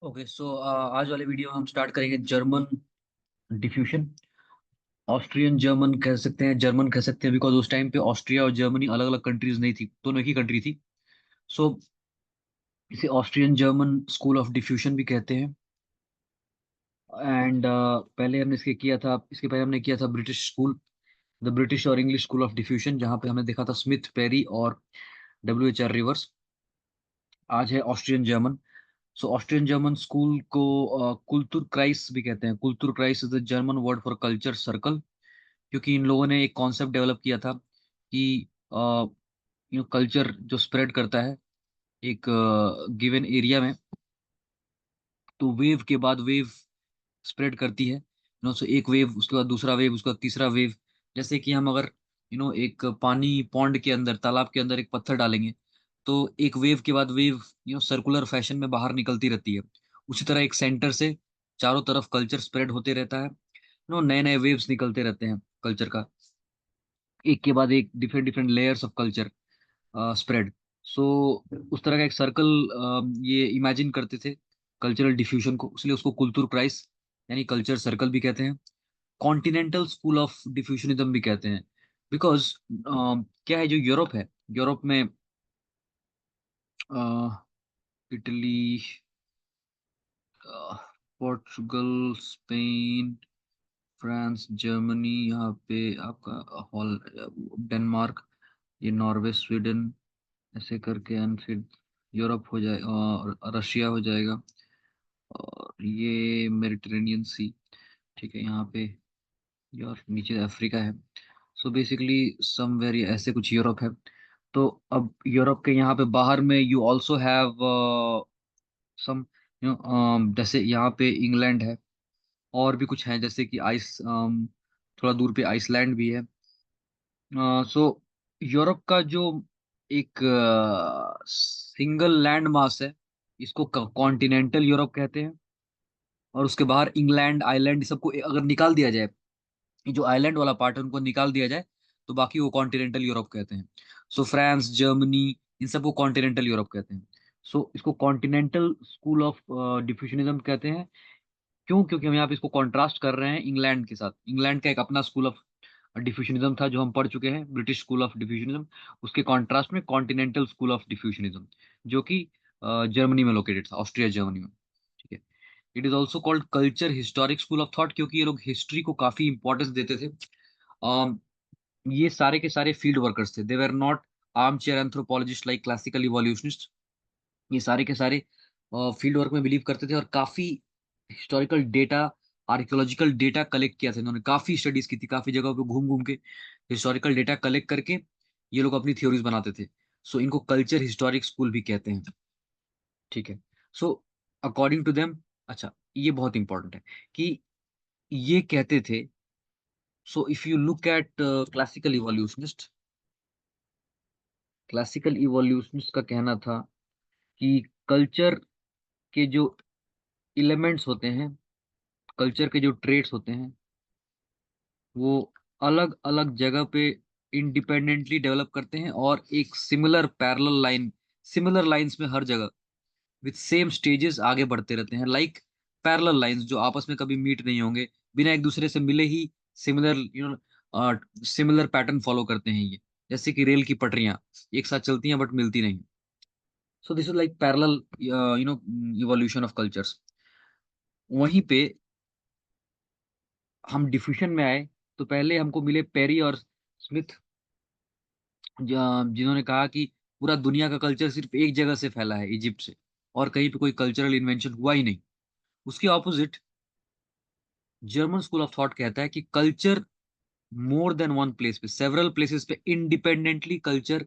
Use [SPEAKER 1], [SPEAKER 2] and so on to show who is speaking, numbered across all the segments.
[SPEAKER 1] Okay so आज वाले video में हम स्टार्ट करेंगे जर्मन डिफ्यूजन। ऑस्ट्रियन जर्मन कह सकते हैं, जर्मन कह सकते हैं, बिकॉज उस टाइम पे ऑस्ट्रिया और जर्मनी अलग अलग कंट्रीज नहीं थी, दोनों एक ही कंट्री थी। सो इसे Austrian German school of diffusion भी कहते हैं। एंड पहले हमने इसके पहले हमने किया था ब्रिटिश स्कूल, द ब्रिटिश और इंग्लिश स्कूल ऑफ डिफ्यूजन, जहाँ पे हमने देखा था स्मिथ, पेरी और WHR रिवर्स। आज है Austrian German. So Austrian German school को कुल्तुर क्राइस भी कहते हैं। Kulturkreis is the German word for culture circle, क्योंकि इन लोगों ने एक कॉन्सेप्ट डेवलप किया था कि कल्चर जो स्प्रेड करता है एक गिवन एरिया में, तो वेव के बाद वेव स्प्रेड करती है। सो एक वेव, उसके बाद दूसरा वेव, उसके बाद तीसरा वेव। जैसे कि हम अगर एक पानी पॉन्ड के अंदर, तालाब के अंदर एक पत्थर डालेंगे, तो एक वेव के बाद वेव सर्कुलर फैशन में बाहर निकलती रहती है। उसी तरह एक सेंटर से चारों तरफ कल्चर स्प्रेड होते रहता है। नए नए वेव्स निकलते रहते हैं कल्चर का, एक के बाद एक, different different layers of culture spread. So उस तरह का एक सर्कल ये इमेजिन करते थे कल्चरल डिफ्यूजन को, इसलिए उसको कुल्तुर क्राइस यानी कल्चर सर्कल भी कहते हैं। कॉन्टिनेंटल स्कूल ऑफ डिफ्यूजनिज्म भी कहते हैं, बिकॉज क्या है, जो यूरोप है, यूरोप में Italy, Portugal, Spain, France, Germany, यहाँ पे आपका हॉल, डेनमार्क, ये नॉर्वे, स्वीडन, ऐसे करके, एंड फिर यूरोप हो जाए और रशिया हो जाएगा, और ये मेडिटेरेनियन सी। ठीक है, यहाँ पे और नीचे अफ्रीका है। सो बेसिकली समवेयर ऐसे कुछ यूरोप है। तो अब यूरोप के यहाँ पे बाहर में यू ऑल्सो हैव सम, जैसे यहाँ पे इंग्लैंड है, और भी कुछ है, जैसे कि थोड़ा दूर पे आइसलैंड भी है। सो यूरोप का जो एक सिंगल लैंड मास है, इसको कॉन्टिनेंटल यूरोप कहते हैं। और उसके बाहर इंग्लैंड, आइलैंड, सबको अगर निकाल दिया जाए, ये जो आइलैंड वाला पार्ट है उनको निकाल दिया जाए, तो बाकी वो कॉन्टिनेंटल यूरोप कहते हैं। सो फ्रांस, जर्मनी, इन सबको कॉन्टिनेंटल यूरोप कहते हैं। सो इसको कॉन्टिनेंटल स्कूल ऑफ डिफ्यूजनिज्म कहते हैं। क्यों? क्योंकि हम यहाँ पे इसको कॉन्ट्रास्ट कर रहे हैं इंग्लैंड के साथ। इंग्लैंड का एक अपना स्कूल ऑफ डिफ्यूजनिज्म था जो हम पढ़ चुके हैं, ब्रिटिश स्कूल ऑफ डिफ्यूजनिज्म। उसके कॉन्ट्रास्ट में कॉन्टिनेंटल स्कूल ऑफ डिफ्यूजनिज्म, जो कि जर्मनी में लोकेटेड था, ऑस्ट्रिया जर्मनी में। ठीक है। It is also called culture historic school of thought, क्योंकि ये लोग हिस्ट्री को काफी इंपॉर्टेंस देते थे। अम, ये सारे के सारे फील्ड वर्कर्स थे, they were not armchair anthropologist like classical evolutionist. ये सारे के सारे फील्ड वर्क में बिलीव करते थे, और काफी historical data, archaeological data collect किया था इन्होंने, काफी स्टडीज की थी, काफी जगहों पे घूम घूम के हिस्टोरिकल डेटा कलेक्ट करके ये लोग अपनी थ्योरीज बनाते थे। सो इनको कल्चर हिस्टोरिक स्कूल भी कहते हैं। ठीक है। सो अकॉर्डिंग टू देम, अच्छा, ये बहुत इंपॉर्टेंट है कि ये कहते थे। So if you look at classical evolutionist का कहना था कि कल्चर के जो एलिमेंट्स होते हैं, कल्चर के जो ट्रेट्स होते हैं, वो अलग अलग जगह पे इंडिपेंडेंटली डेवलप करते हैं, और एक सिमिलर लाइंस में हर जगह विथ सेम स्टेजेस आगे बढ़ते रहते हैं, लाइक पैरेलल लाइंस जो आपस में कभी मीट नहीं होंगे, बिना एक दूसरे से मिले ही सिमिलर सिमिलर पैटर्न फॉलो करते हैं ये। जैसे कि रेल की पटरियां एक साथ चलती हैं बट मिलती नहीं। So this is like parallel evolution of cultures. वहीं पे हम डिफ्यूजन में आए, तो पहले हमको मिले पेरी और स्मिथ, जिन्होंने कहा कि पूरा दुनिया का कल्चर सिर्फ एक जगह से फैला है, इजिप्ट से, और कहीं पे कोई कल्चरल इन्वेंशन हुआ ही नहीं। उसके opposite German school of thought कहता है कि culture more than one place पे, सेवरल प्लेसेस पे इंडिपेंडेंटली कल्चर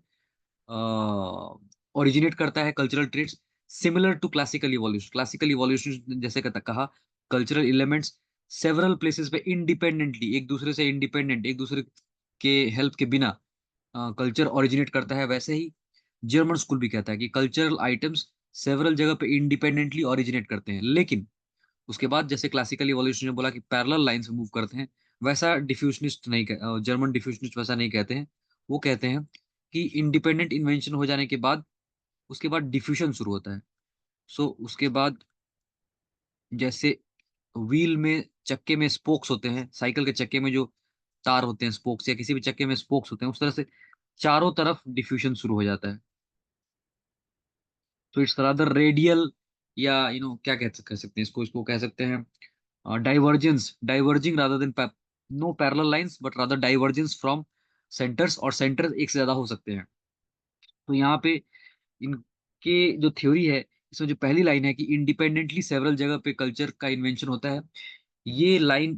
[SPEAKER 1] ओरिजिनेट करता है, cultural traits similar to classical evolution. Classical evolution जैसे कहा, कल्चरल एलिमेंट्स सेवरल प्लेसेस पे इंडिपेंडेंटली, एक दूसरे से इंडिपेंडेंट, एक दूसरे के हेल्प के बिना कल्चर ओरिजिनेट करता है। वैसे ही जर्मन स्कूल भी कहता है कि कल्चरल आइटम्स सेवरल जगह पे इंडिपेंडेंटली ओरिजिनेट करते हैं, लेकिन उसके बाद जैसे क्लासिकल इवोल्यूशन ने बोला कि पैरेलल लाइन से मूव करते हैं, वैसा डिफ्यूजनिस्ट नहीं जर्मन डिफ्यूजनिस्ट वैसा नहीं कहते हैं। वो कहते हैं कि इंडिपेंडेंट इन्वेंशन हो जाने के बाद, उसके बाद डिफ्यूजन शुरू होता है। सो उसके बाद जैसे व्हील में, चक्के में स्पोक्स होते हैं, साइकिल के चक्के में जो तार होते हैं स्पोक्स, या किसी भी चक्के में स्पोक्स होते हैं, उस तरह से चारों तरफ डिफ्यूजन शुरू हो जाता है। तो इट्स रादर रेडियल, या क्या कह सकते हैं इसको, कह सकते हैं divergence, diverging rather than, no parallel lines but rather divergence from centres, और सेंटर्स एक से ज्यादा हो सकते हैं। तो यहाँ पे इनके जो थ्योरी है, इसमें जो पहली लाइन है कि इंडिपेंडेंटली सेवरल जगह पे कल्चर का इन्वेंशन होता है, ये लाइन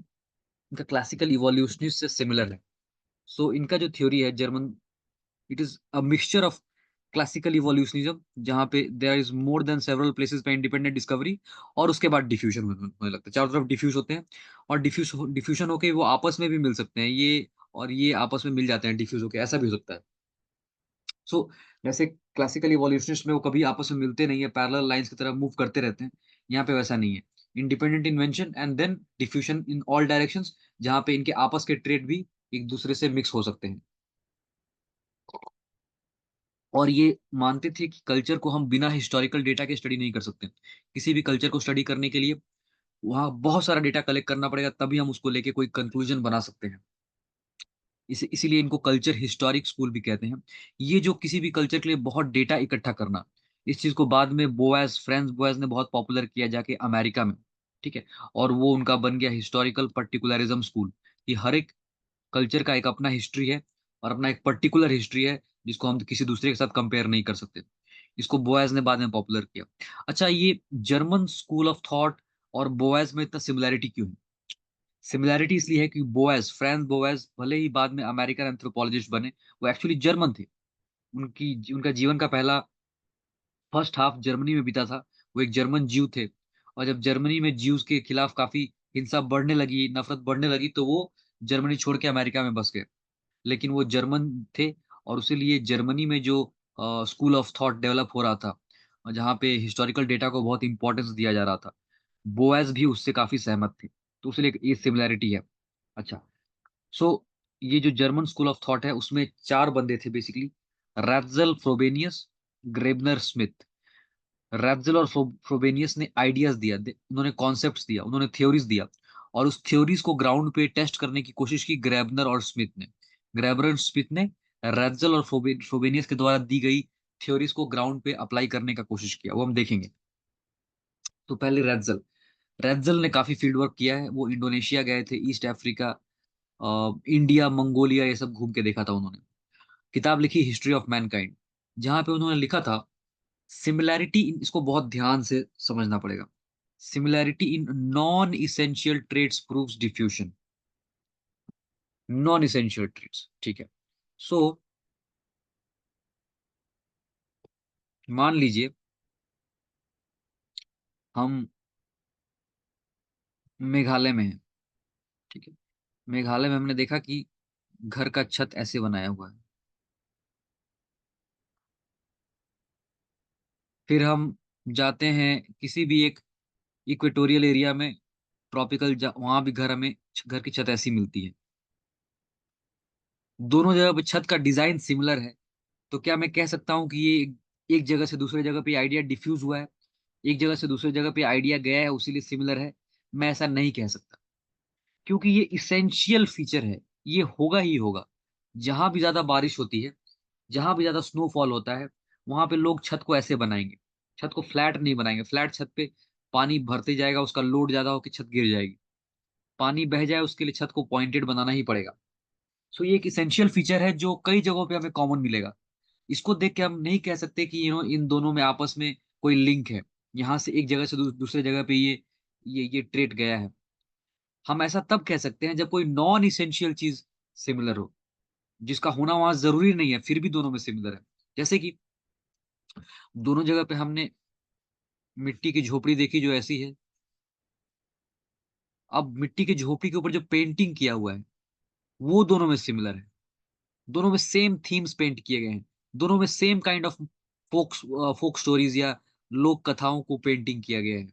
[SPEAKER 1] इनका क्लासिकल इवोल्यूशनिस्ट से सिमिलर है। सो इनका जो थ्योरी है German, it is a mixture of classical evolutionism, जहाँ पे there is more then several places पे इंडिपेंडेंट डिस्कवरी, और उसके बाद डिफ्यूजन होने लगता है, चारों तरफ डिफ्यूज होते हैं, और डिफ्यूजन होके वो आपस में भी मिल सकते हैं, ये और ये आपस में मिल जाते हैं डिफ्यूज होके, ऐसा भी हो सकता है। सो जैसे क्लासिकल इवोल्यूशनिस्ट में वो कभी आपस में मिलते नहीं है, पैरेलल लाइंस की तरह मूव करते रहते हैं, यहाँ पे वैसा नहीं है। Independent invention and then diffusion in all directions, जहाँ पे इनके आपस के ट्रेड भी एक दूसरे से मिक्स हो सकते हैं। और ये मानते थे कि कल्चर को हम बिना हिस्टोरिकल डेटा के स्टडी नहीं कर सकते। किसी भी कल्चर को स्टडी करने के लिए वहां बहुत सारा डेटा कलेक्ट करना पड़ेगा, तभी हम उसको लेके कोई कंक्लूजन बना सकते हैं। इसीलिए इनको कल्चर हिस्टोरिक स्कूल भी कहते हैं। ये जो किसी भी कल्चर के लिए बहुत डेटा इकट्ठा करना, इस चीज को बाद में बोएज, फ्रेंच बोएज ने बहुत पॉपुलर किया जाके अमेरिका में। ठीक है। और वो उनका बन गया हिस्टोरिकल पर्टिकुलरिज्म स्कूल, कि हर एक कल्चर का एक अपना हिस्ट्री है, और अपना एक पर्टिकुलर हिस्ट्री है, जिसको हम किसी दूसरे के साथ कंपेयर नहीं कर सकते। इसको बोएज ने बाद में पॉपुलर किया। अच्छा, ये जर्मन स्कूल ऑफ थॉट और बोएज में इतना सिमिलैरिटी क्यों है? सिमिलैरिटी इसलिए है कि बोएज, फ्रांस बोएज, भले ही बाद में अमेरिकन एंथ्रोपोलॉजिस्ट बने, वो एक्चुअली जर्मन थे। उनका जीवन का पहला फर्स्ट हाफ जर्मनी में बीता था। वो एक जर्मन जीव थे, और जब जर्मनी में जीव्स के खिलाफ काफी हिंसा बढ़ने लगी, नफरत बढ़ने लगी, तो वो जर्मनी छोड़ के अमेरिका में बस गए। लेकिन वो जर्मन थे, और उसीलिए जर्मनी में जो स्कूल ऑफ थॉट डेवलप हो रहा था, जहाँ पे हिस्टोरिकल डेटा को बहुत इंपॉर्टेंस दिया जा रहा था, बोएज भी उससे काफी सहमत थे। तो उसलिए ये सिमिलैरिटी है। अच्छा, सो ये जो जर्मन स्कूल ऑफ थॉट है, उसमें चार बंदे थे बेसिकली: रैत्जल, फ्रोबेनियस, ग्रेबनर, स्मिथ। रैत्जल और फ्रोबेनियस ने आइडियाज दिया, उन्होंने कॉन्सेप्ट्स दिया, उन्होंने थ्योरीज दिया, और उस थ्योरीज को ग्राउंड पे टेस्ट करने की कोशिश की ग्रेबनर और स्मिथ ने। ग्रेबनर और स्मिथ ने रैत्जल और फ्रोबेनियस के द्वारा दी गई थ्योरीज को ग्राउंड पे अप्लाई करने का कोशिश किया, वो हम देखेंगे। तो पहले रैत्जल, रैत्जल ने काफी फील्ड वर्क किया है। वो इंडोनेशिया गए थे, ईस्ट अफ्रीका, इंडिया, मंगोलिया, ये सब घूम के देखा था उन्होंने। किताब लिखी हिस्ट्री ऑफ मैनकाइंड, जहां पे उन्होंने लिखा था सिमिलैरिटी, इसको बहुत ध्यान से समझना पड़ेगा, similarity in non essential traits proves diffusion. Non essential traits, ठीक है। सो मान लीजिए हम मेघालय में हैं, ठीक है। मेघालय में हमने देखा कि घर का छत ऐसे बनाया हुआ है। फिर हम जाते हैं किसी भी एक इक्वेटोरियल एरिया में, ट्रॉपिकल, वहां भी घर हमें, घर की छत ऐसी मिलती है। दोनों जगह पे छत का डिजाइन सिमिलर है। तो क्या मैं कह सकता हूँ कि ये एक जगह से दूसरे जगह पे आइडिया डिफ्यूज हुआ है, एक जगह से दूसरी जगह पे आइडिया गया है, उसीलिए सिमिलर है? मैं ऐसा नहीं कह सकता, क्योंकि ये इसेंशियल फीचर है, ये होगा ही होगा। जहां भी ज्यादा बारिश होती है, जहां भी ज्यादा स्नोफॉल होता है, वहां पे लोग छत को ऐसे बनाएंगे। छत को फ्लैट नहीं बनाएंगे। फ्लैट छत पे पानी भरते जाएगा, उसका लोड ज्यादा होकर छत गिर जाएगी। पानी बह जाए उसके लिए छत को पॉइंटेड बनाना ही पड़ेगा। सो ये एक इसेंशियल फीचर है जो कई जगहों पे हमें कॉमन मिलेगा। इसको देख के हम नहीं कह सकते कि इन दोनों में आपस में कोई लिंक है, यहाँ से एक जगह से दूसरे जगह पे ये ट्रेट गया है। हम ऐसा तब कह सकते हैं जब कोई नॉन इसेंशियल चीज सिमिलर हो, जिसका होना वहां जरूरी नहीं है, फिर भी दोनों में सिमिलर है। जैसे कि दोनों जगह पे हमने मिट्टी की झोपड़ी देखी जो ऐसी है। अब मिट्टी की झोपड़ी के ऊपर जो पेंटिंग किया हुआ है, वो दोनों में सिमिलर है। दोनों में सेम थीम्स पेंट किए गए हैं। दोनों में same kind of folk folk stories या लोक कथाओं को पेंटिंग किया गया है।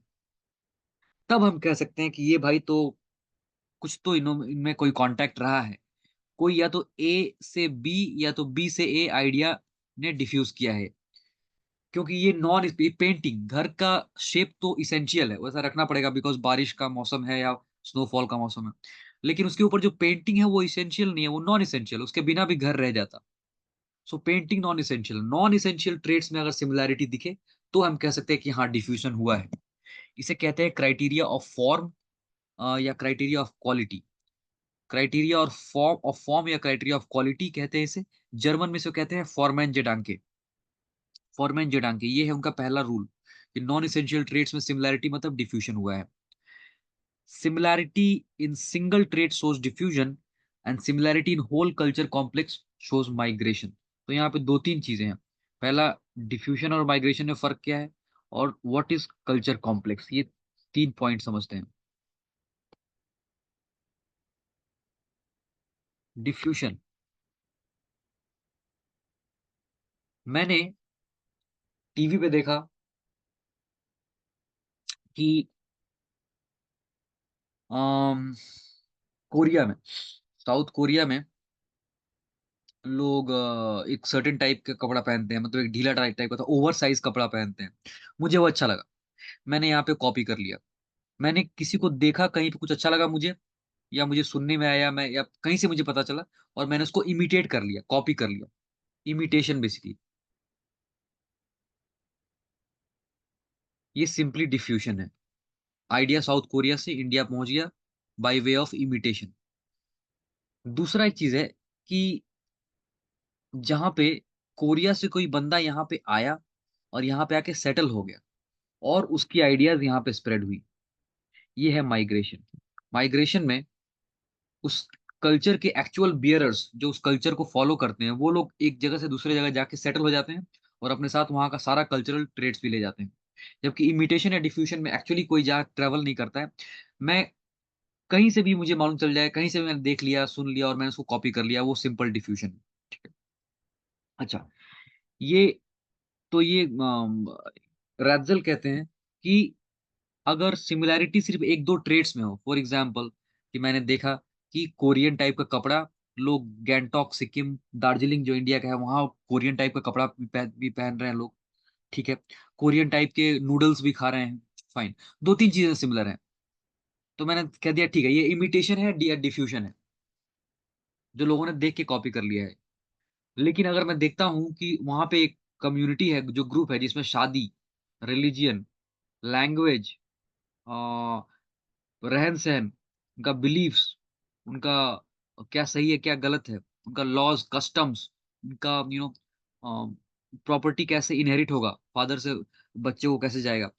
[SPEAKER 1] तब हम कह सकते हैं कि ये भाई तो कुछ तो इनमें कोई कांटेक्ट रहा है। कोई या तो ए से बी, या तो बी से ए आइडिया ने डिफ्यूज किया है। क्योंकि ये नॉन पेंटिंग, घर का शेप तो इसेंशियल है, वैसा रखना पड़ेगा बिकॉज बारिश का मौसम है या स्नोफॉल का मौसम है, लेकिन उसके ऊपर जो पेंटिंग है वो इसेंशियल नहीं है, वो नॉन इसेंशियल, उसके बिना भी घर रह जाता। सो पेंटिंग नॉन इसेंशियल ट्रेड्स में अगर सिमिलैरिटी दिखे तो हम कह सकते हैं कि हाँ डिफ्यूजन हुआ है। इसे कहते हैं क्राइटेरिया ऑफ फॉर्म या क्राइटेरिया ऑफ क्वालिटी। क्राइटेरिया और फॉर्म या क्राइटेरिया ऑफ क्वालिटी कहते हैं इसे। जर्मन में इसे कहते हैं फॉर्मैन जेडांके। फॉर्मैन जेडांके ये है उनका पहला रूल कि नॉन इसेंशियल ट्रेड्स में सिमिलैरिटी मतलब डिफ्यूजन हुआ है। Similarity in single trait shows diffusion and similarity in whole culture complex shows migration. तो यहाँ पे दो तीन चीजें हैं। पहला, डिफ्यूजन और माइग्रेशन में फर्क क्या है, और व्हाट इज कल्चर कॉम्प्लेक्स, ये तीन पॉइंट समझते हैं। डिफ्यूजन, मैंने टीवी पे देखा कि अम, कोरिया में, साउथ कोरिया में लोग एक सर्टेन टाइप का कपड़ा पहनते हैं, मतलब एक ढीला टाइप टाइप का था, ओवर साइज कपड़ा पहनते हैं। मुझे वो अच्छा लगा, मैंने यहाँ पे कॉपी कर लिया। मैंने किसी को देखा कहीं पे, कुछ अच्छा लगा मुझे, या मुझे सुनने में आया, मैं या कहीं से मुझे पता चला, और मैंने उसको इमिटेट कर लिया, कॉपी कर लिया। इमिटेशन बेसिकली, ये सिंपली डिफ्यूजन है। आइडिया साउथ कोरिया से इंडिया पहुंच गया बाय वे ऑफ इमिटेशन। दूसरा एक चीज है कि जहां पे कोरिया से कोई बंदा यहाँ पे आया और यहाँ पे आके सेटल हो गया और उसकी आइडियाज यहाँ पे स्प्रेड हुई, ये है माइग्रेशन। माइग्रेशन में उस कल्चर के एक्चुअल बियरर्स जो उस कल्चर को फॉलो करते हैं, वो लोग एक जगह से दूसरे जगह जाके सेटल हो जाते हैं और अपने साथ वहाँ का सारा कल्चरल ट्रेड्स भी ले जाते हैं। जबकि इमिटेशन या डिफ्यूजन में एक्चुअली कोई जा ट्रेवल नहीं करता है। मैं कहीं से भी मुझे मालूम चल जाए, कहीं से भी मैंने देख लिया सुन लिया और मैंने उसको कॉपी कर लिया, वो सिंपल डिफ्यूजन है। ठीक है। अच्छा, ये तो ये रैटजेल कहते हैं कि अगर सिमिलैरिटी सिर्फ एक दो ट्रेड्स में हो, फॉर एग्जाम्पल कि मैंने देखा कि कोरियन टाइप का कपड़ा लोग गैंगटॉक सिक्किम दार्जिलिंग जो इंडिया का है वहां कोरियन टाइप का कपड़ा भी पहन रहे हैं लोग। ठीक है। कोरियन टाइप के नूडल्स भी खा रहे हैं, फाइन, दो तीन चीजें सिमिलर हैं, तो मैंने कह दिया ठीक है ये इमिटेशन है या डिफ्यूजन है, जो लोगों ने देख के कॉपी कर लिया है। लेकिन अगर मैं देखता हूँ कि वहां पे एक कम्युनिटी है, जो ग्रुप है जिसमें शादी, रिलीजियन, लैंग्वेज, रहन सहन, उनका बिलीफ्स, उनका क्या सही है क्या गलत है, उनका लॉज कस्टम्स, उनका प्रॉपर्टी कैसे इनहेरिट होगा, फादर से बच्चे को कैसे जाएगा,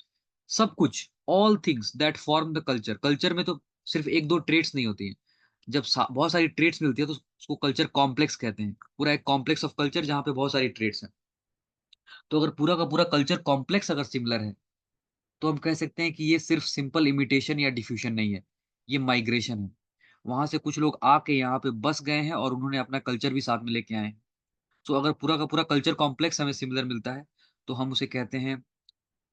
[SPEAKER 1] सब कुछ, all things that form the culture. Culture में तो सिर्फ एक दो ट्रेट्स नहीं होती हैं, जब बहुत सारी ट्रेट्स मिलती है तो उसको कल्चर कॉम्प्लेक्स कहते हैं। पूरा एक कॉम्प्लेक्स ऑफ कल्चर जहाँ पे बहुत सारी ट्रेट्स हैं। तो अगर पूरा का पूरा कल्चर कॉम्प्लेक्स अगर सिमिलर है तो हम कह सकते हैं कि ये सिर्फ सिंपल इमिटेशन या डिफ्यूजन नहीं है, ये माइग्रेशन है। वहां से कुछ लोग आके यहाँ पे बस गए हैं और उन्होंने अपना कल्चर भी साथ में लेके आए हैं। तो अगर पूरा का पूरा कल्चर कॉम्प्लेक्स हमें सिमिलर मिलता है तो हम उसे कहते हैं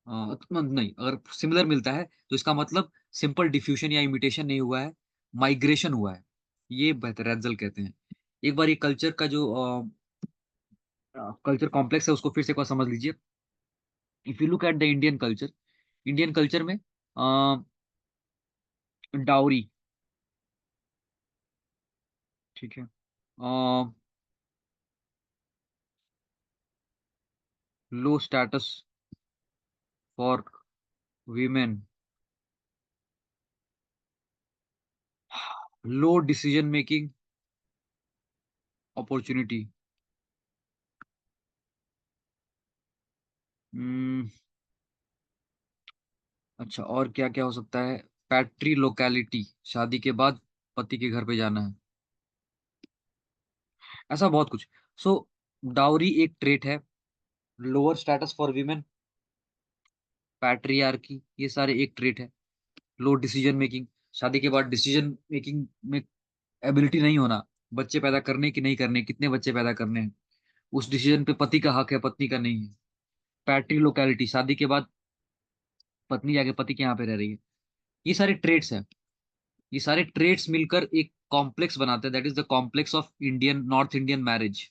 [SPEAKER 1] नहीं, अगर सिमिलर मिलता है तो इसका मतलब सिंपल डिफ्यूजन या इमिटेशन नहीं हुआ है, माइग्रेशन हुआ है। ये बेहतर रेज्जल कहते हैं। एक बार ये कल्चर का जो कल्चर कॉम्प्लेक्स है उसको फिर से एक बार समझ लीजिए। If you look at the Indian culture, Indian culture में डाउरी, ठीक है, लो status for women, low decision making opportunity. अच्छा, और क्या क्या हो सकता है, पैट्री लोकेलिटी, शादी के बाद पति के घर पे जाना है, ऐसा बहुत कुछ। सो डाउरी एक ट्रेट है, lower status for women, patriarchy, ये सारे एक ट्रेट है। लो डिसीजन मेकिंग, शादी के बाद डिसीजन मेकिंग में एबिलिटी नहीं होना, बच्चे पैदा करने की नहीं करने, कितने बच्चे पैदा करने हैं, उस डिसीजन पे पति का हक है पत्नी का नहीं है। पैट्री लोकेलिटी, शादी के बाद पत्नी जाके पति के यहाँ पे रह रही है। ये सारे ट्रेट्स हैं, ये सारे ट्रेट्स मिलकर एक कॉम्प्लेक्स बनाते हैं, that is the complex of Indian, north Indian marriage.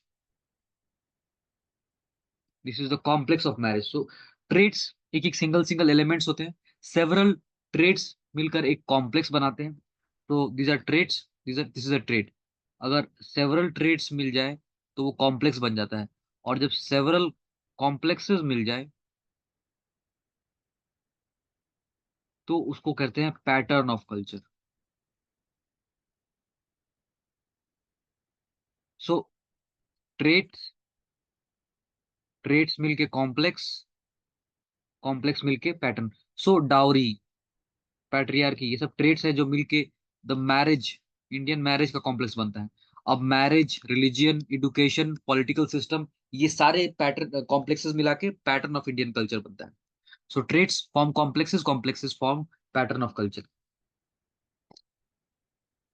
[SPEAKER 1] This is the complex of marriage. So traits एक एक सिंगल सिंगल एलिमेंट्स होते हैं, सेवरल ट्रेड्स मिलकर एक कॉम्प्लेक्स बनाते हैं। तो these are traits, this is a trait. अगर सेवरल ट्रेड्स मिल जाए तो वो कॉम्प्लेक्स बन जाता है, और जब सेवरल कॉम्प्लेक्सेस मिल जाए तो उसको कहते हैं pattern of culture. So traits, traits मिलके कॉम्प्लेक्स, कॉम्प्लेक्स मिलके पैटर्न। सो डाउरी, पैट्रियार्की, ये सब ट्रेड्स है जो मिलके द मैरिज, इंडियन मैरिज का कॉम्प्लेक्स बनता है। अब marriage, religion, education, political system, ये सारे पैटर्न कॉम्प्लेक्सेस मिला के पैटर्न ऑफ इंडियन कल्चर बनता है। So trades form complexes, complexes form pattern of culture.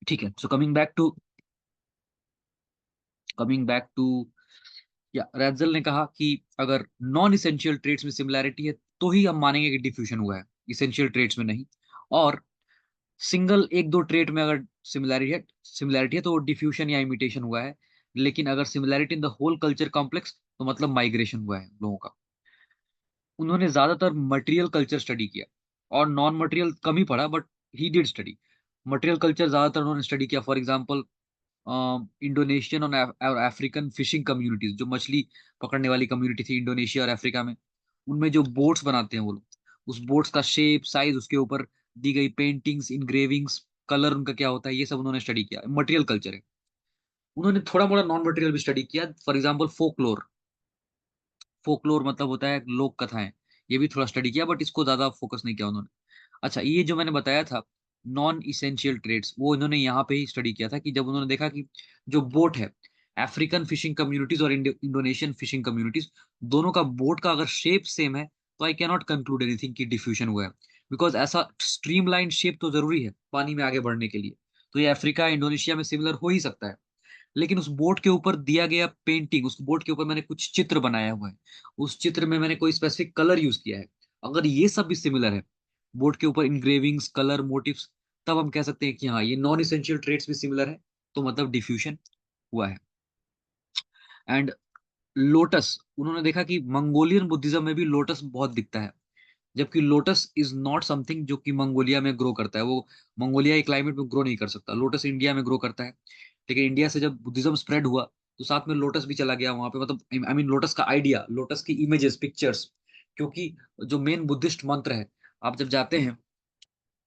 [SPEAKER 1] ठीक है, सो कमिंग बैक टू या रैटजल ने कहा कि अगर नॉन इसेंशियल ट्रेड्स में सिमिलैरिटी है तो ही हम मानेंगे कि डिफ्यूजन हुआ है, इसेंशियल ट्रेड्स में नहीं। और सिंगल एक दो ट्रेट में अगर सिमिलैरिटी है तो वो डिफ्यूजन या इमिटेशन हुआ है। लेकिन अगर similarity in the whole culture complex तो मतलब माइग्रेशन हुआ है लोगों का। उन्होंने ज्यादातर मटेरियल कल्चर स्टडी किया और नॉन मटेरियल कम ही पढ़ा, but he did study. Material culture ज्यादातर उन्होंने स्टडी किया। फॉर एग्जांपल इंडोनेशियन और अफ्रीकन फिशिंग कम्युनिटीज, जो मछली पकड़ने वाली कम्युनिटी थी इंडोनेशिया और अफ्रीका में, उनमें जो बोट्स बनाते हैं वो लोग, उस बोट्स का शेप, साइज, उसके ऊपर दी गई पेंटिंग्स, इंग्रेविंग्स, कलर उनका क्या होता है, ये सब उन्होंने स्टडी किया। मटेरियल कल्चर है। उन्होंने थोड़ा मोड़ा नॉन मटेरियल भी स्टडी किया। फॉर एग्जाम्पल फोकलोर, फोकलोर मतलब होता है लोक कथाएं, ये भी थोड़ा स्टडी किया, बट इसको ज्यादा फोकस नहीं किया उन्होंने। अच्छा, ये जो मैंने बताया था नॉन इसेंशियल ट्रेड्स, वो इन्होंने यहाँ पे ही स्टडी किया था कि जब उन्होंने देखा कि जो बोट है, अफ्रीकन फिशिंग कम्युनिटीज और इंडोनेशियन फिशिंग कम्युनिटीज, दोनों का बोट का अगर शेप सेम है तो I can not conclude anything कि डिफ्यूजन हुआ है। बिकॉज ऐसा स्ट्रीमलाइन शेप तो जरूरी है पानी में आगे बढ़ने के लिए। तो ये अफ्रीका, इंडोनेशिया में सिमिलर हो ही सकता है। लेकिन उस बोट के ऊपर दिया गया पेंटिंग, उस बोट के ऊपर मैंने कुछ चित्र बनाया हुआ है, उस चित्र में मैंने कोई स्पेसिफिक कलर यूज किया है, अगर ये सब भी सिमिलर है, बोर्ड के ऊपर इंग्रेविंग्स, कलर, मोटिव्स, तब हम कह सकते हैं कि हाँ ये नॉन इसेंशियल ट्रेट्स भी सिमिलर है, तो मतलब डिफ्यूजन हुआ है। एंड लोटस, उन्होंने देखा कि मंगोलियन बुद्धिज्म में भी लोटस बहुत दिखता है, जबकि लोटस इज नॉट समथिंग जो कि मंगोलिया में ग्रो करता है। वो मंगोलिया के क्लाइमेट में ग्रो नहीं कर सकता। लोटस इंडिया में ग्रो करता है, लेकिन इंडिया से जब बुद्धिज्म स्प्रेड हुआ तो साथ में लोटस भी चला गया वहां पे। मतलब आई मीन लोटस का आइडिया, लोटस की इमेजेस, पिक्चर्स, क्योंकि जो मेन बुद्धिस्ट मंत्र है, आप जब जाते हैं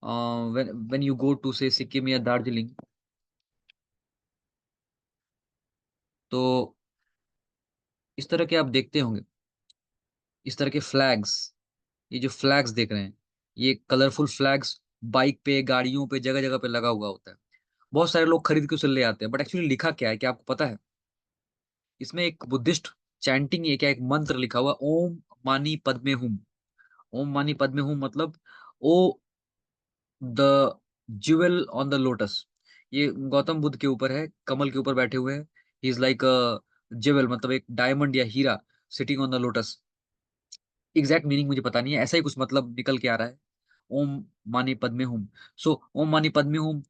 [SPEAKER 1] व्हेन यू गो टू से सिक्किम या दार्जिलिंग, तो इस तरह के आप देखते होंगे, इस तरह के फ्लैग्स, ये जो फ्लैग्स देख रहे हैं, ये कलरफुल फ्लैग्स बाइक पे, गाड़ियों पे, जगह जगह पे लगा हुआ होता है। बहुत सारे लोग खरीद के उसे ले आते हैं, बट एक्चुअली लिखा क्या है, क्या आपको पता है? इसमें एक बुद्धिस्ट चैंटिंग है, क्या एक मंत्र लिखा हुआ, ओम मानी पद्मे हुम। ओम मानी पद्मे हुम मतलब ओ द ज्यूवेल ऑन द लोटस। ये गौतम बुद्ध के ऊपर है, कमल के ऊपर बैठे हुए हैं। ही इज लाइक अ ज्यूवेल, मतलब एक डायमंड या हीरा sitting on the lotus. Exact meaning मुझे पता नहीं है, ऐसा ही कुछ मतलब निकल के आ रहा है। ओम मानी पद्मे हुम। सो ओम मानी पद्मे हुम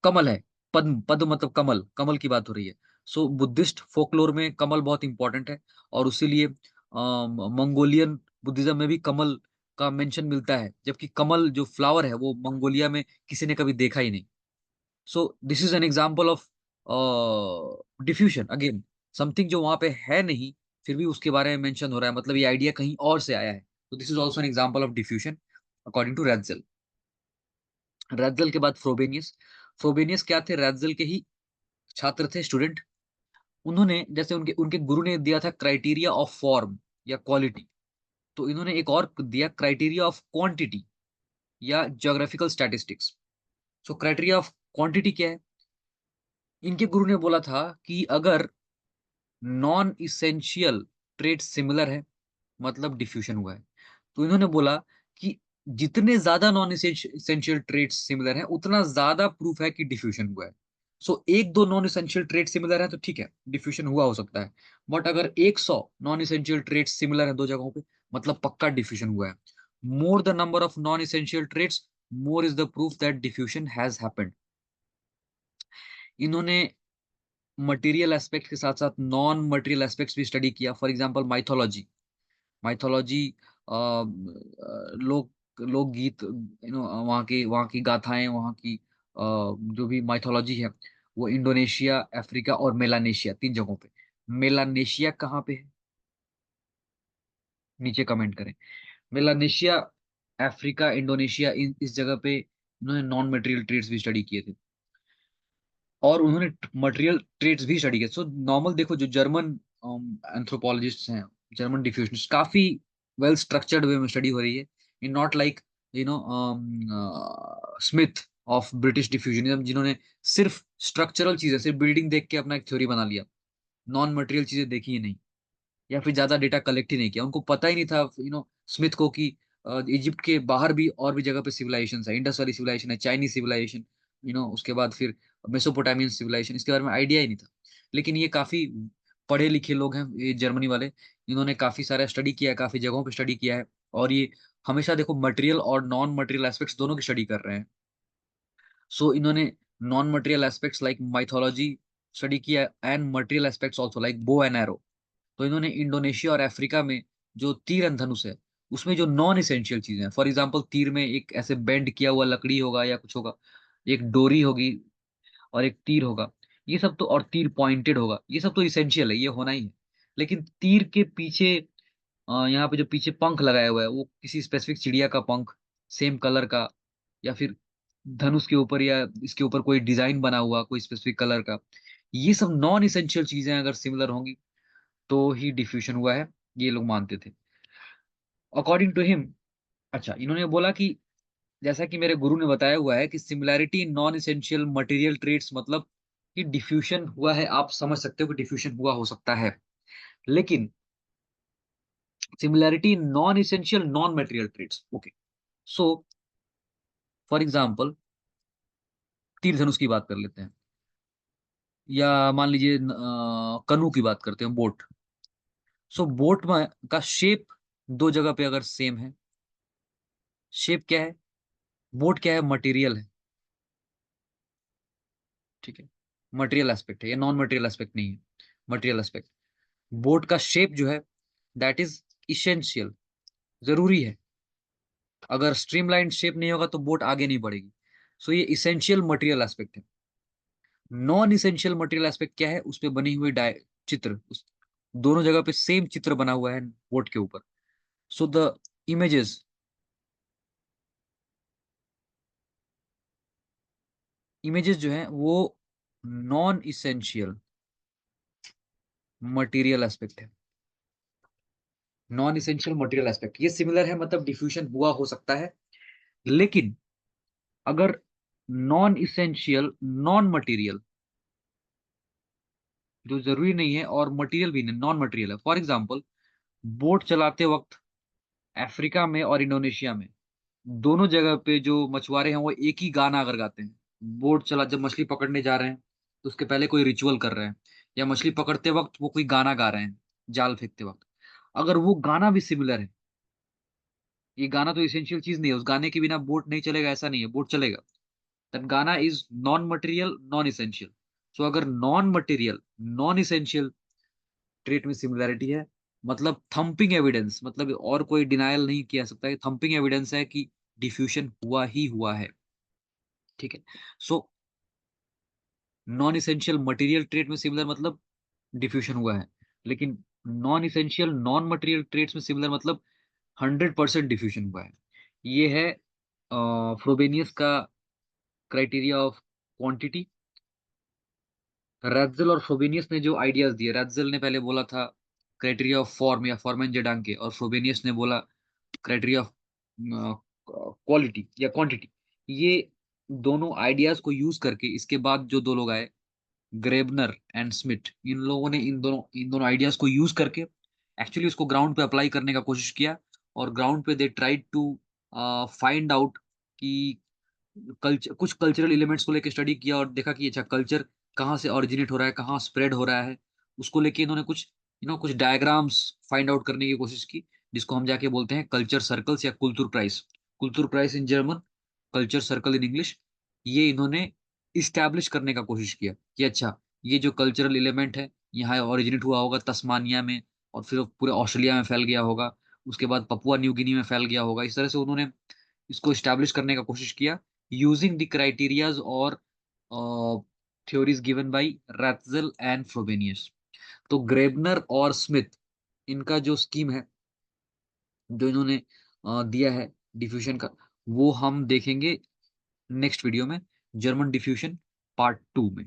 [SPEAKER 1] कमल है। पद्म, पद्म मतलब कमल, कमल की बात हो रही है। सो बुद्धिस्ट फोकलोर में कमल बहुत इंपॉर्टेंट है, और उसीलिए मंगोलियन बुद्धिज्म में भी कमल का मेंशन मिलता है, जबकि कमल जो फ्लावर है वो मंगोलिया में किसी ने कभी देखा ही नहीं। So this is an example of diffusion again, something जो वहां पे है नहीं, फिर भी उसके बारे में मेंशन हो रहा है, मतलब ये आइडिया कहीं और से आया है। तो this is also an example of diffusion according to Ratzel. Ratzel के बाद फ्रोबेनियस। फ्रोबेनियस क्या थे? रैटजेल के ही छात्र थे, स्टूडेंट। उन्होंने जैसे उनके उनके गुरु ने दिया था क्राइटेरिया ऑफ फॉर्म या क्वालिटी, तो इन्होंने एक और दिया क्राइटेरिया ऑफ क्वांटिटी या geographical statistics. So criteria of quantity क्या है? इनके गुरु ने बोला था कि अगर नॉन इसेंशियल ट्रेड सिमिलर है मतलब डिफ्यूजन हुआ है। तो इन्होंने बोला कि जितने ज्यादा नॉन इसेंशियल ट्रेड्स सिमिलर हैं उतना ज्यादा प्रूफ है कि डिफ्यूजन हुआ है। सो एक दो नॉन इसेंशियल ट्रेड सिमिलर है तो ठीक है, डिफ्यूजन हुआ हो सकता है। बट अगर 100 नॉन इसेंशियल ट्रेड्स सिमिलर है दो जगहों पे, मतलब पक्का डिफ्यूजन हुआ है। More the number of non essential traits, more is the proof that diffusion has happened. इन्होंने मटेरियल एस्पेक्ट के साथ साथ नॉन मटेरियल एस्पेक्ट्स भी स्टडी किया। For example mythology. माइथोलॉजी लोक लोकगीत, वहाँ की गाथाएं, वहाँ की जो भी माइथोलॉजी है, वो इंडोनेशिया, अफ्रीका और मेलानेशिया, 3 जगहों पे। मेलानेशिया कहाँ पे है? नीचे कमेंट करें। मेलानेशिया, अफ्रीका, इंडोनेशिया, इस जगह पे इन्होंने नॉन मटेरियल ट्रेड्स भी स्टडी किए थे, और उन्होंने मटेरियल ट्रेड्स भी स्टडी किए। सो नॉर्मल देखो, जो जर्मन एंथ्रोपोलॉजिस्ट हैं, जर्मन डिफ्यूजनिस्ट, काफी वेल स्ट्रक्चर्ड वे में स्टडी हो रही है। In not like you know Smith of British diffusionism, जिन्होंने सिर्फ स्ट्रक्चरल चीजें, सिर्फ बिल्डिंग देख के अपना एक थ्योरी बना लिया, नॉन मटेरियल चीजें देखी ही नहीं, या फिर ज्यादा डेटा कलेक्ट ही नहीं किया। उनको पता ही नहीं था स्मिथ को कि इजिप्ट के बाहर भी और भी जगह पे सिविलाइजेशन है, इंडस वैली सिविलाइजेशन है, चाइनीज सिविलाइजेशन, उसके बाद फिर मेसोपोटामियन सिविलाइजेशन, इसके बारे में आइडिया ही नहीं था। लेकिन ये काफी पढ़े लिखे लोग हैं, ये जर्मनी वाले, इन्होंने काफी सारा स्टडी किया है, काफी जगहों पे स्टडी किया है, और ये हमेशा देखो मटेरियल और नॉन मटेरियल एस्पेक्ट्स दोनों की स्टडी कर रहे हैं। सो इन्होंने non material aspects like mythology study किया, and material aspects also like bow and arrow. तो इन्होंने इंडोनेशिया और अफ्रीका में जो तीर एंड धनुष है, उसमें जो नॉन इसेंशियल चीजें हैं, फॉर एग्जाम्पल तीर में एक ऐसे बेंड किया हुआ लकड़ी होगा या कुछ होगा, एक डोरी होगी, और एक तीर होगा, ये सब तो, और तीर पॉइंटेड होगा, ये सब तो इसेंशियल है, ये होना ही है। लेकिन तीर के पीछे यहाँ पे जो पीछे पंख लगाया हुआ है, वो किसी स्पेसिफिक चिड़िया का पंख, सेम कलर का, या फिर धनुष के ऊपर या इसके ऊपर कोई डिजाइन बना हुआ कोई स्पेसिफिक कलर का, ये सब नॉन इसेंशियल चीजें अगर सिमिलर होंगी तो ही डिफ्यूजन हुआ है, ये लोग मानते थे अकॉर्डिंग टू हिम। अच्छा, इन्होंने बोला कि जैसा कि मेरे गुरु ने बताया हुआ है कि similarity in non essential material traits, मतलब कि डिफ्यूजन हुआ है, आप समझ सकते हो कि डिफ्यूजन हुआ हो सकता है। लेकिन similarity in non essential non material traits, okay. So for example तीर धनुष की बात कर लेते हैं, या मान लीजिए कनू की बात करते हैं, बोट। सो बोट में का शेप दो जगह पे अगर सेम है, शेप क्या है, बोट क्या है, मटेरियल है, ठीक है, मटेरियल एस्पेक्ट है, ये नॉन मटेरियल एस्पेक्ट नहीं है, मटेरियल एस्पेक्ट। बोट का शेप जो है, दैट इज इसेंशियल, जरूरी है। अगर स्ट्रीमलाइन शेप नहीं होगा तो बोट आगे नहीं बढ़ेगी। सो ये इसेंशियल मटेरियल एस्पेक्ट है। नॉन इसेंशियल मटेरियल एस्पेक्ट क्या है, उस पे बनी हुई डाय चित्र, उस दोनों जगह पे सेम चित्र बना हुआ है बोट के ऊपर। सो द इमेजेस, इमेजेस जो है वो नॉन इसेंशियल मटेरियल एस्पेक्ट है, नॉन इसेंशियल मटेरियल एस्पेक्ट, ये सिमिलर है, मतलब डिफ्यूजन हुआ हो सकता है। लेकिन अगर नॉन इसेंशियल नॉन मटेरियल, जो जरूरी नहीं है, और मटेरियल भी नहीं, नॉन मटेरियल है, फॉर एग्जांपल बोट चलाते वक्त अफ्रीका में और इंडोनेशिया में, दोनों जगह पे जो मछुआरे हैं वो एक ही गाना अगर गाते हैं। बोट चला, जब मछली पकड़ने जा रहे हैं तो उसके पहले कोई रिचुअल कर रहे हैं, या मछली पकड़ते वक्त वो कोई गाना गा रहे हैं, जाल फेंकते वक्त, अगर वो गाना भी सिमिलर है, ये गाना तो इसेंशियल चीज नहीं है, उस गाने के बिना बोट नहीं चलेगा ऐसा नहीं है, बोट चलेगा, दैट गाना is non material non essential. So अगर non material non essential trait में सिमिलैरिटी है, मतलब थंपिंग एविडेंस, मतलब और कोई डिनायल नहीं किया सकता है, थंपिंग एविडेंस है कि डिफ्यूजन हुआ ही हुआ है, ठीक है। So non essential material trait में सिमिलर मतलब डिफ्यूजन हुआ है, लेकिन non essential non material traits में सिमिलर मतलब 100% डिफ्यूजन हुआ है। ये है फ्रोबेनियस का क्राइटेरिया ऑफ क्वांटिटी। रैट्जेल और फ्रोबेनियस ने जो आइडियाज दिए, रैट्जेल ने पहले बोला था क्राइटेरिया ऑफ फॉर्म या फॉर्म एंड जेडांके, और फ्रोबेनियस ने बोला क्राइटेरिया ऑफ क्वालिटी या क्वांटिटी। ये दोनों आइडियाज को यूज करके इसके बाद जो दो लोग आए, ग्रेबनर एंड स्मिथ, इन लोगों ने इन दोनों आइडियाज को यूज करके एक्चुअली उसको ग्राउंड पे अप्लाई करने का कोशिश किया, और ग्राउंड पे they tried to find out कि कल्चर, कुछ कल्चरल एलिमेंट्स को लेकर स्टडी किया, और देखा कि अच्छा कल्चर कहाँ से ओरिजिनेट हो रहा है, कहाँ स्प्रेड हो रहा है, उसको लेके इन्होंने कुछ कुछ डायग्राम्स फाइंड आउट करने की कोशिश की, जिसको हम जाके बोलते हैं कल्चर सर्कल्स या कुल्तुर प्राइस in German, culture circle in English. ये इन्होंने इस्टेब्लिश करने का कोशिश किया कि अच्छा ये जो कल्चरल एलिमेंट है, यहाँ ओरिजिनेट हुआ होगा तस्मानिया में, और फिर वो पूरे ऑस्ट्रेलिया में फैल गया होगा, उसके बाद पपुआ न्यू गिनी में फैल गया होगा। इस तरह से उन्होंने इसको एस्टैब्लिश करने का कोशिश किया यूजिंग द क्राइटेरियाज और theories given by Ratzel and Frobenius. तो ग्रेबनर और स्मिथ, इनका जो स्कीम है, जो इन्होंने दिया है डिफ्यूजन का, वो हम देखेंगे नेक्स्ट वीडियो में, जर्मन डिफ्यूजन पार्ट 2 में।